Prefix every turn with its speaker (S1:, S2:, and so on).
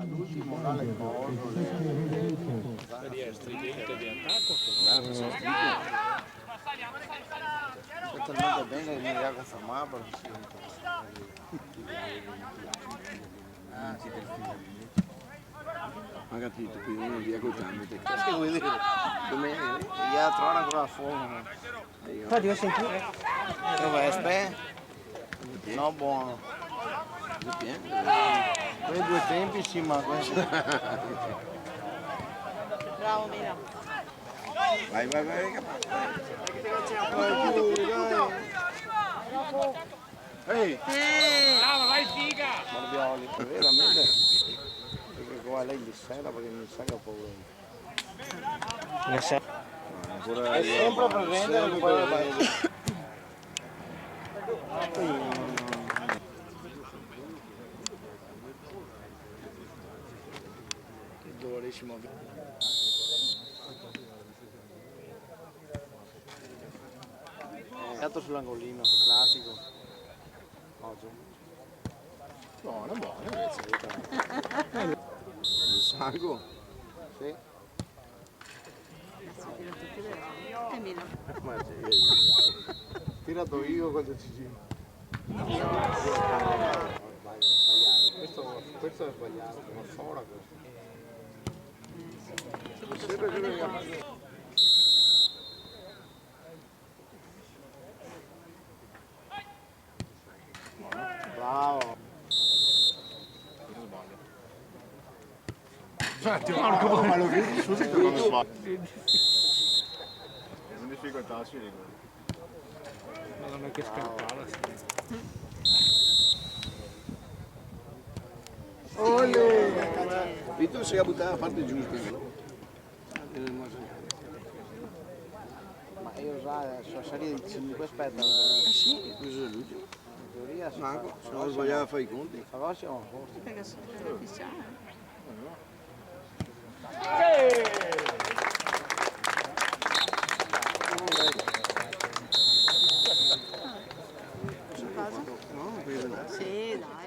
S1: L'ultimo là il coso,
S2: Serie stridente di attacco.
S1: è talmente bene che mi ha confermato. Ah, sì, del film.
S3: Ha capito, quindi non via col cambio.
S1: Sì, vuol dire, come gli altri ora ancora a fuoco.
S4: Infatti ho sentito.
S1: Dove è? No, buono. Quei due tempi sì, ma questo...
S5: Bravo Mila.
S3: Vai, capace.
S1: Ehi!
S2: Brava, vai figa!
S1: Morbioli, veramente? Perché qua lei gli sera perché mi sa che ho paura. È sempre per vendere poi vai. Che dolorissimo. Gatto sull'angolino, classico. Buono, buono, invece.
S3: Il sangue?
S1: Sì.
S5: E Mila.
S1: Ma sì. Tirato io quando ci giro. Questo è sbagliato, ma fora questo. Sempre che veniamo. Bravo.
S3: Marco, ma lo vedi subito quando sbagli. In difficoltà si vede.
S2: Madonna che scarpala.
S3: E tu sei a buttare la parte giusta.
S1: Ma io sono salito di 5, aspetta.
S3: Sì, questo è l'ultimo.
S1: In teoria si
S3: Marco, se non
S1: fa.
S3: sbagliare a fare i conti.
S1: Allora siamo a posto.
S5: Perché sono ufficiale.
S1: Cosa?
S3: No, non vedo.
S5: Sì, dai.